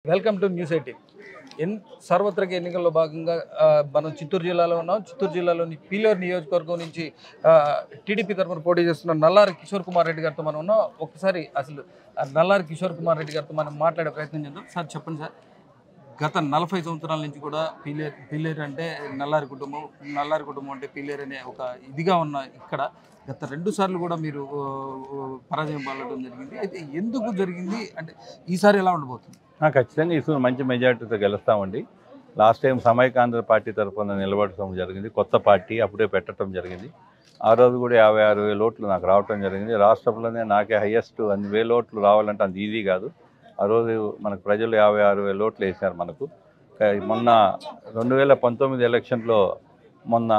Welcome to news 18 సార్వత్రిక ఎన్నికల్లో భాగంగా మనం చిత్తూరు జిల్లాలో ఉన్నాం. చిత్తూరు జిల్లాలోని పీలేరు నియోజకవర్గం నుంచి టీడీపీ తరఫున పోటీ చేస్తున్న నల్లారి కిషోర్ కుమార్ రెడ్డి గారితో మనం ఉన్నాం. ఒకసారి అసలు నల్లారి కిషోర్ కుమార్ రెడ్డి గారితో మనం మాట్లాడే ప్రయత్నం చేద్దాం. సార్ చెప్పండి సార్, గత 40 సంవత్సరాల నుంచి కూడా పీలేరు అంటే నల్లారి కుటుంబం అంటే పీలేరు అనే ఒక ఇదిగా ఉన్న ఇక్కడ గత 2 సార్లు కూడా మీరు పరాజయం పాలడం జరిగింది. అయితే ఎందుకు జరిగింది అంటే ఈసారి ఎలా ఉండబోతుంది? ఖచ్చితంగా ఈసారి మంచి మెజార్టీతో గెలుస్తామండి. లాస్ట్ టైం సమైకాంధ్ర పార్టీ తరఫున నిలబడటం జరిగింది. కొత్త పార్టీ అప్పుడే పెట్టడం జరిగింది. ఆ రోజు కూడా 56,000 ఓట్లు నాకు రావటం జరిగింది. రాష్ట్రంలోనే నాకే హయ్యెస్ట్ అన్ని వేల ఓట్లు రావాలంటే అంత ఈజీ కాదు. ఆ రోజు మనకు ప్రజలు 56,000 ఓట్లు వేశారు మనకు. మొన్న 2019 ఎలక్షన్లో మొన్న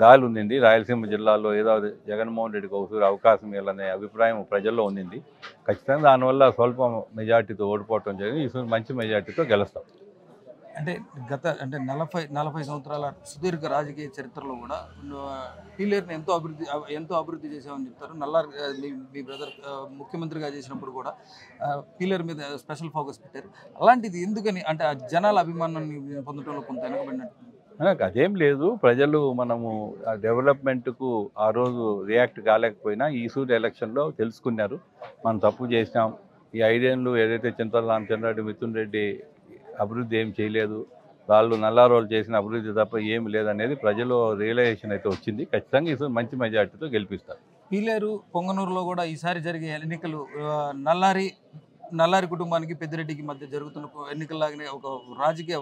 గాలి ఉండింది. రాయలసీమ జిల్లాలో ఏదో జగన్మోహన్ రెడ్డికి ఒకసారి అవకాశం ఇవ్వాలనే అభిప్రాయం ప్రజల్లో ఉండింది. ఖచ్చితంగా దానివల్ల స్వల్ప మెజార్టీతో ఓడిపోవటం జరిగింది. ఈసారి మంచి మెజార్టీతో గెలుస్తాం. అంటే గత 40 సంవత్సరాల సుదీర్ఘ రాజకీయ చరిత్రలో కూడా పీలేరుని ఎంతో అభివృద్ధి చేసామని చెప్తారు. నల్లారి మీ బ్రదర్ ముఖ్యమంత్రిగా చేసినప్పుడు కూడా పీలేరు మీద స్పెషల్ ఫోకస్ పెట్టారు. అలాంటిది ఎందుకని అంటే ఆ జనాల అభిమానాన్ని పొందడంలో కొంత వెనకబడినట్టు? అదేం లేదు, ప్రజలు మనము డెవలప్మెంట్కు ఆ రోజు రియాక్ట్ కాలేకపోయినా ఈసూరు ఎలక్షన్లో తెలుసుకున్నారు మనం తప్పు చేసినాం. ఈ 5 ఏళ్ళు ఏదైతే చింతల రామచంద్రారెడ్డి, మిథున్ రెడ్డి అభివృద్ధి ఏం చేయలేదు, వాళ్ళు నల్లారోలు చేసిన అభివృద్ధి తప్ప ఏమి లేదనేది ప్రజలు రియలైజేషన్ అయితే వచ్చింది. ఖచ్చితంగా ఈసారి మంచి మెజార్టీతో గెలిపిస్తారు. పీలేరు పొంగనూరులో కూడా ఈసారి జరిగే ఎన్నికలు నల్లారి కుటుంబానికి పెద్దిరెడ్డికి మధ్య జరుగుతున్న ఎన్నికల్లాగానే ఒక రాజకీయ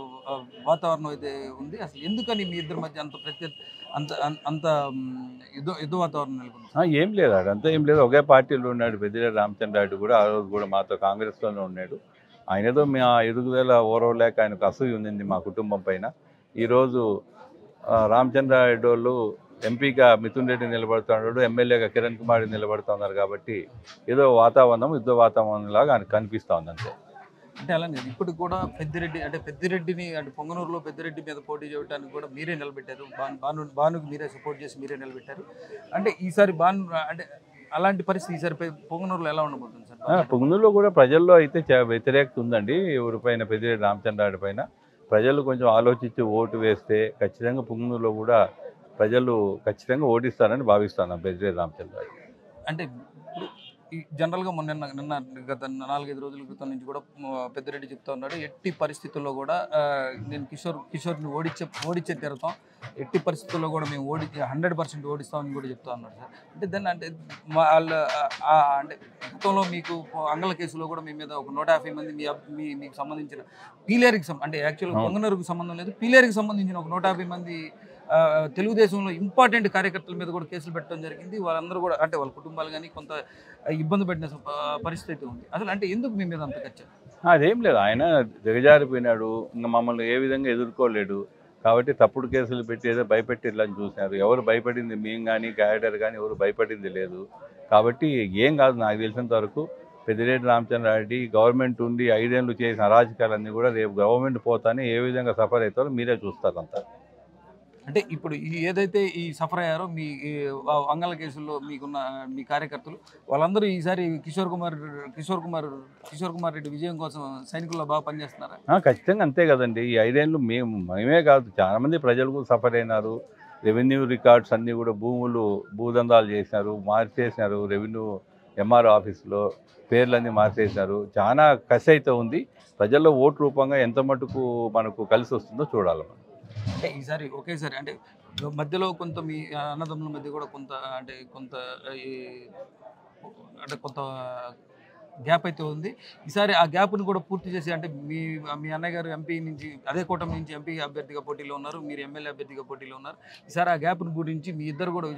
వాతావరణం అయితే ఉంది. అసలు ఎందుకని మీ ఇద్దరి మధ్య అంత యుద్ధ వాతావరణం నెలకొంది? ఏం లేదు, అదంతా ఏం లేదు. ఒకే పార్టీలో ఉన్నాడు పెద్దిరెడ్డి రామచంద్రారెడ్డి కూడా. ఆ రోజు కూడా మాతో కాంగ్రెస్లోనే ఉన్నాడు. ఆయన ఏదో మా ఎదుగుదల ఓరవలేక ఆయనకు అసూయ ఉంది మా కుటుంబం పైన. ఈరోజు రామచంద్రారెడ్డి వాళ్ళు ఎంపీగా మిథున్ రెడ్డి నిలబడుతున్నాడు, ఎమ్మెల్యేగా కిరణ్ కుమార్ నిలబడుతున్నారు. కాబట్టి ఏదో యుద్ధ వాతావరణం లాగా ఆయనకు కనిపిస్తూ ఉంది అంతే. అంటే అలానే ఇప్పుడు కూడా పెద్దిరెడ్డిని అంటే పొంగనూరులో పెద్దిరెడ్డి మీద పోటీ చేయడానికి కూడా మీరే నిలబెట్టారు. భానుకి మీరే సపోర్ట్ చేసి మీరే నిలబెట్టారు. అంటే ఈసారి అంటే అలాంటి పరిస్థితి ఈసారి పొంగనూరులో ఎలా ఉండబోతుంది సార్? పొంగనూరులో కూడా ప్రజల్లో అయితే వ్యతిరేకత ఉందండి. ఎవరిపైన పెద్దిరెడ్డి రామచంద్రారెడ్డి పైన ప్రజలు కొంచెం ఆలోచించి ఓటు వేస్తే ఖచ్చితంగా పొంగనూరులో కూడా ప్రజలు ఖచ్చితంగా ఓడిస్తారని భావిస్తున్నాం పెద్దిరెడ్డి రామచంద్రారెడ్డి. అంటే ఇప్పుడు జనరల్గా నిన్న గత 4-5 రోజుల క్రితం నుంచి కూడా పెద్దిరెడ్డి చెప్తా ఉన్నాడు, ఎట్టి పరిస్థితుల్లో కూడా నేను కిషోర్ని ఓడించే తీరుతాం, ఎట్టి పరిస్థితుల్లో కూడా మేము 100% ఓడిస్తామని కూడా చెప్తా ఉన్నాడు సార్. అంటే దాన్ని అంటే వాళ్ళు అంటే గతంలో మీకు అంగళ కేసులో కూడా మీ మీద ఒక 150 మంది మీకు సంబంధించిన పీలేరుకి అంటే యాక్చువల్గా పొంగనూరుకు సంబంధం లేదు, పీలేరుకి సంబంధించిన ఒక 150 మంది తెలుగుదేశంలో ఇంపార్టెంట్ కార్యకర్తల మీద కూడా కేసులు పెట్టడం జరిగింది. వాళ్ళందరూ కూడా అంటే వాళ్ళ కుటుంబాలు కానీ కొంత ఇబ్బంది పడిన పరిస్థితి ఉంది. అసలు అంటే ఎందుకు మీ మీద అంత ఖర్చు? అదేం లేదు, ఆయన దిగజారిపోయినాడు, ఇంకా మమ్మల్ని ఏ విధంగా ఎదుర్కోలేడు. కాబట్టి తప్పుడు కేసులు పెట్టి ఏదో భయపెట్టేలా చూసినారు. ఎవరు భయపడింది మేము కానీ క్యాడర్ కానీ ఎవరు భయపడింది లేదు. కాబట్టి ఏం కాదు, నాకు తెలిసినంత వరకు పెద్దిరెడ్డి రామచంద్రారెడ్డి గవర్నమెంట్ ఉండి 5 ఏళ్ళు చేసిన అరాజకాలన్నీ కూడా రేపు గవర్నమెంట్ పోతానే ఏ విధంగా సఫర్ అవుతారో మీరే చూస్తారు అంతా. అంటే ఇప్పుడు ఏదైతే ఈ సఫర్ అయ్యారో మీ అంగళ కేసుల్లో మీ కార్యకర్తలు వాళ్ళందరూ ఈసారి కిషోర్ కుమార్ రెడ్డి విజయం కోసం సైనికుల్లో బాగా పనిచేస్తున్నారా? ఖచ్చితంగా అంతే కదండి. ఈ 5 ఏళ్ళు మేమే కాదు, చాలామంది ప్రజలు కూడా సఫర్ అయినారు. రెవెన్యూ రికార్డ్స్ అన్నీ కూడా భూదందాలు చేసినారు, మార్చేసినారు. రెవెన్యూ ఎంఆర్ఓ ఆఫీసులో పేర్లన్నీ మార్చేసినారు. చాలా కసి అయితే ఉంది. ప్రజల్లో ఓటు రూపంగా ఎంత మటుకు మనకు కలిసి వస్తుందో చూడాలి. అంటే ఈసారి ఒకేసారి అంటే మధ్యలో కొంత మీ అన్నదమ్ముల మధ్య కూడా కొంత గ్యాప్ అయితే ఉంది. ఈసారి ఆ గ్యాప్ని కూడా పూర్తి చేసి అంటే మీ అన్నయ్య గారు ఎంపీ నుంచి అదే కూటమి నుంచి ఎంపీ అభ్యర్థిగా పోటీలో ఉన్నారు, మీరు ఎమ్మెల్యే అభ్యర్థిగా పోటీలో ఉన్నారు. ఈసారి ఆ గ్యాప్ని గురించి మీ ఇద్దరు కూడా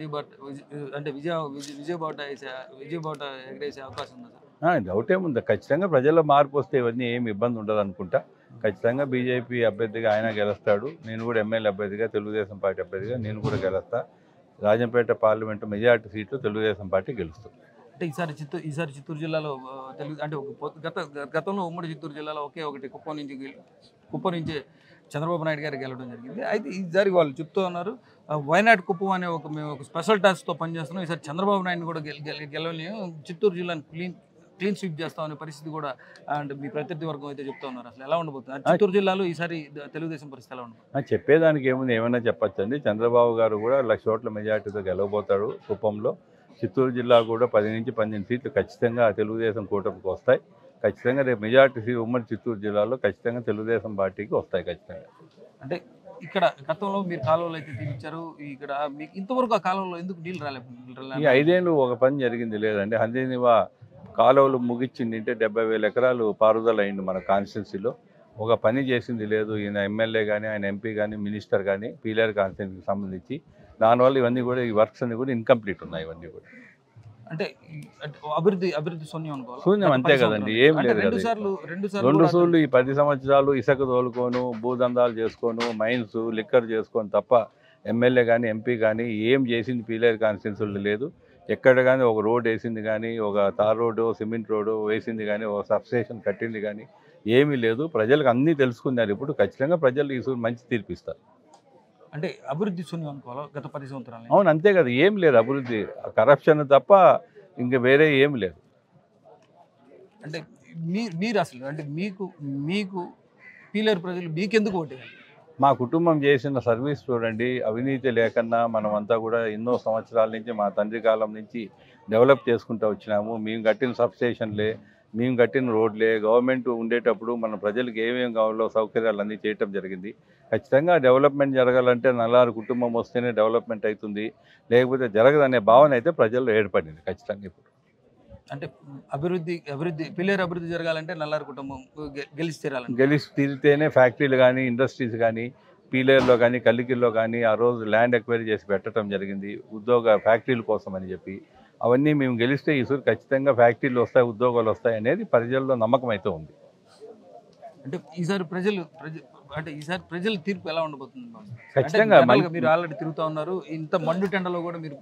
విజయబాట ఎగరేసే అవకాశం ఉంది సార్? డౌట్ ఏముంది, ఖచ్చితంగా ప్రజల్లో మార్పు వస్తే ఇవన్నీ ఏమి ఇబ్బంది ఉండదు అనుకుంటా. ఖచ్చితంగా బీజేపీ అభ్యర్థిగా ఆయన గెలుస్తాడు, నేను కూడా ఎమ్మెల్యే అభ్యర్థిగా తెలుగుదేశం పార్టీ అభ్యర్థిగా నేను కూడా గెలుస్తా. రాజంపేట పార్లమెంటు మెజార్టీ సీట్లు తెలుగుదేశం పార్టీ గెలుస్తుంది. అంటే ఈసారి చిత్తూరు జిల్లాలో అంటే గతంలో ఉమ్మడి చిత్తూరు జిల్లాలో ఒకటి కుప్పం నుంచి చంద్రబాబు నాయుడు గారికి గెలవడం జరిగింది. అయితే ఈసారి వాళ్ళు చెప్తూ ఉన్నారు వైనాడ్ కుప్పం అనే మేము ఒక స్పెషల్ టాస్క్తో పనిచేస్తున్నాం, ఈసారి చంద్రబాబు నాయుడు కూడా గెలవలేము, చిత్తూరు జిల్లాని క్లీన్ స్వీప్ చేస్తామనే పరిస్థితి కూడా అంటే మీ ప్రత్యర్థి వర్గం అయితే చెప్తా ఉన్నారు. అసలు ఎలా ఉండబోతుంది చిత్తూరు జిల్లాలో ఈసారి తెలుగుదేశం పరిస్థితి ఎలా ఉండబోతుంది? చెప్పేదానికి ఏముంది, ఏమైనా చెప్పచ్చండి. చంద్రబాబు గారు కూడా 1,00,000 ఓట్ల మెజార్టీతో గెలవబోతాడు కుప్పంలో. చిత్తూరు జిల్లా కూడా 10 నుంచి 12 సీట్లు ఖచ్చితంగా తెలుగుదేశం కూటమికి వస్తాయి. ఖచ్చితంగా రేపు మెజార్టీ ఉమ్మడి చిత్తూరు జిల్లాలో ఖచ్చితంగా తెలుగుదేశం పార్టీకి వస్తాయి ఖచ్చితంగా. అంటే ఇక్కడ గతంలో మీరు కాలువలు అయితే తీర్చారు, ఇక్కడ మీకు ఇంతవరకు ఆ కాలువలో ఎందుకు నీళ్ళు రాలేదు? ఈ 5 ఏళ్ళు ఒక పని జరిగింది లేదండి. హందీనివా కాలువలు ముగిచ్చింది అంటే 70,000 ఎకరాలు పారుదల అయింది మన కాన్స్టిట్యున్సీలో. ఒక పని చేసింది లేదు. ఈయన ఎమ్మెల్యే కానీ, ఆయన ఎంపీ కానీ, మినిస్టర్ కానీ పీలేరు కాన్స్టిట్యున్సీకి సంబంధించి. దానివల్ల ఇవన్నీ కూడా ఈ వర్క్స్ అన్ని కూడా ఇన్కంప్లీట్ ఉన్నాయి. ఇవన్నీ కూడా అంటే అభివృద్ధి శూన్యం అనుకోవాలి. శూన్యం అంతే కదండి, ఏం లేదు కదా. 2 సార్లు ఈ 10 సంవత్సరాలు ఇసుక తోలుకోను, భూదందాలు చేసుకోను, మైన్స్ లిక్కర్ చేసుకొని తప్ప ఎమ్మెల్యే కానీ ఎంపీ కానీ ఏం చేసింది పీలేరు కాన్స్టిట్యున్సీలో లేదు. ఎక్కడ కానీ ఒక రోడ్ వేసింది కానీ, ఒక తార్ రోడ్డు, సిమెంట్ రోడ్డు వేసింది కానీ, ఒక సబ్స్టేషన్ కట్టింది కానీ ఏమీ లేదు. ప్రజలకు అన్నీ తెలుసుకున్నారు. ఇప్పుడు ఖచ్చితంగా ప్రజలు ఈ మంచి తీర్పిస్తారు. అంటే అభివృద్ధి శూన్యం అనుకోవాలా గత 10 సంవత్సరాలు? అవును, అంతే కదా, ఏం లేదు అభివృద్ధి. కరప్షన్ తప్ప ఇంక వేరే ఏం లేదు. అంటే మీరు అసలు అంటే మీకు పీలేరు ప్రజలు మీకెందుకు ఓటేయాలి? మా కుటుంబం చేసిన సర్వీస్ చూడండి. అవినీతి లేకన్నా మనమంతా కూడా ఎన్నో సంవత్సరాల నుంచి మా తండ్రి కాలం నుంచి డెవలప్ చేసుకుంటూ వచ్చినాము. మేము కట్టిన సబ్స్టేషన్లే, మేము కట్టిన రోడ్లే, గవర్నమెంట్ ఉండేటప్పుడు మన ప్రజలకు ఏమేమి కావాలో సౌకర్యాలు అన్నీ చేయటం జరిగింది. ఖచ్చితంగా డెవలప్మెంట్ జరగాలంటే నల్లారు కుటుంబం వస్తేనే డెవలప్మెంట్ అవుతుంది, లేకపోతే జరగదనే భావన అయితే ప్రజల్లో ఏర్పడింది ఖచ్చితంగా. ఇప్పుడు అంటే పీలేరు అభివృద్ధి జరగాలంటే నల్లారు కుటుంబం గెలిచి తీరితేనే ఫ్యాక్టరీలు కానీ, ఇండస్ట్రీస్ కానీ పీలేరులో కానీ, కల్లికిల్లో కానీ ఆ రోజు ల్యాండ్ ఎక్వైరీ చేసి పెట్టడం జరిగింది ఉద్యోగ ఫ్యాక్టరీల కోసం అని చెప్పి. అవన్నీ మేము గెలిస్తే ఈసారి ఖచ్చితంగా ఫ్యాక్టరీలు వస్తాయి, ఉద్యోగాలు వస్తాయి అనేది ప్రజల్లో నమ్మకం అయితే ఉంది. అంటే ఈసారి ప్రజల తీర్పు ఎలా ఉండబోతుంది? ఖచ్చితంగా మీరు ఆల్రెడీ తిరుగుతూ ఉన్నారు, ఇంత మండు టెండలో కూడా మీరు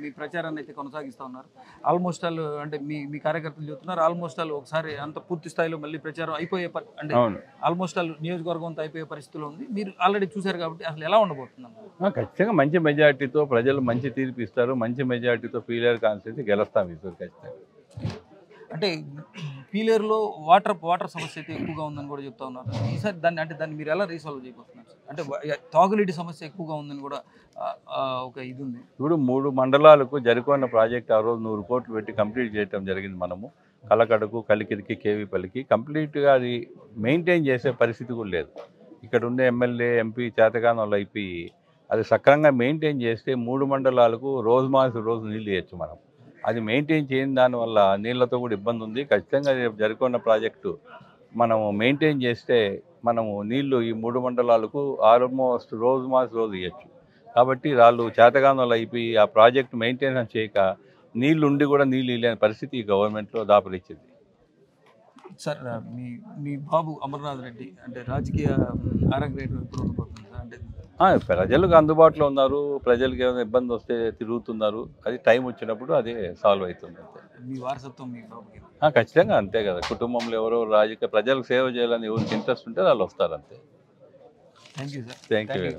మీ ప్రచారాన్ని అయితే కొనసాగిస్తూ ఉన్నారు. ఆల్మోస్ట్ ఆల్ అంటే మీ కార్యకర్తలు చెబుతున్నారు ఆల్మోస్ట్ ఆల్ ఒకసారి అంత పూర్తి స్థాయిలో మళ్ళీ ప్రచారం అయిపోయే అంటే ఆల్మోస్ట్ ఆల్ నియోజకవర్గం అంతా అయిపోయే పరిస్థితిలో ఉంది. మీరు ఆల్రెడీ చూశారు కాబట్టి అసలు ఎలా ఉండబోతుంది? ఖచ్చితంగా మంచి మెజార్టీతో ప్రజలు మంచి తీర్పు ఇస్తారు. మంచి మెజార్టీతో పీలేరు కాన్స్టిట్యున్సీ గెలుస్తాం ఈసారి ఖచ్చితంగా. అంటే పీలేరులో వాటర్ సమస్య అయితే ఎక్కువగా ఉందని కూడా చెప్తా ఉన్నారు. ఈసారి దాన్ని మీరు ఎలా రీసాల్వ్ చేయబోతున్నారు? అంటే తాగునీటి సమస్య ఎక్కువగా ఉందని కూడా ఒక ఇది ఉంది. ఇప్పుడు 3 మండలాలకు జరికొన్న ప్రాజెక్ట్ ఆ రోజు 100 కోట్లు పెట్టి కంప్లీట్ చేయడం జరిగింది. మనము కలకడకు, కలికిరికి, కేవీపల్లికి కంప్లీట్గా అది మెయింటైన్ చేసే పరిస్థితి కూడా లేదు. ఇక్కడ ఉండే ఎమ్మెల్యే ఎంపీ చేతగాని వాళ్ళు అయిపోయి అది సక్రంగా మెయింటైన్ చేస్తే 3 మండలాలకు రోజు నీళ్ళు ఇవ్వచ్చు మనం. అది మెయింటైన్ చేయని దానివల్ల నీళ్ళతో కూడా ఇబ్బంది ఉంది. ఖచ్చితంగా రేపు జరికొన్న ప్రాజెక్టు మనము మెయింటైన్ చేస్తే మనము నీళ్లు ఈ 3 మండలాలకు ఆల్మోస్ట్ రోజు ఇవ్వచ్చు. కాబట్టి వాళ్ళు చేతగానోళ్ళు అయిపోయి ఆ ప్రాజెక్టు మెయింటెనెన్స్ చేయక నీళ్లు ఉండి కూడా నీళ్ళు ఇవ్వలేని పరిస్థితి ఈ గవర్నమెంట్లో దాపరిచ్చింది. సార్ మీ బాబు అమర్నాథ్ రెడ్డి అంటే రాజకీయ ఆరోగ్యం ఎప్పుడు ఉండబోతుంది? అంటే ప్రజలకు అందుబాటులో ఉన్నారు, ప్రజలకు ఏమైనా ఇబ్బంది వస్తే తిరుగుతున్నారు. అది టైం వచ్చినప్పుడు అది సాల్వ్ అవుతుంది అంతే. మీ వారసత్వం మీ బాబుకి ఖచ్చితంగా అంతే కదా. కుటుంబంలో ఎవరో రాజకీయ ప్రజలకు సేవ చేయాలని ఎవరికి ఇంట్రెస్ట్ ఉంటే వాళ్ళు వస్తారు అంతే. Thank you sir. Thank you.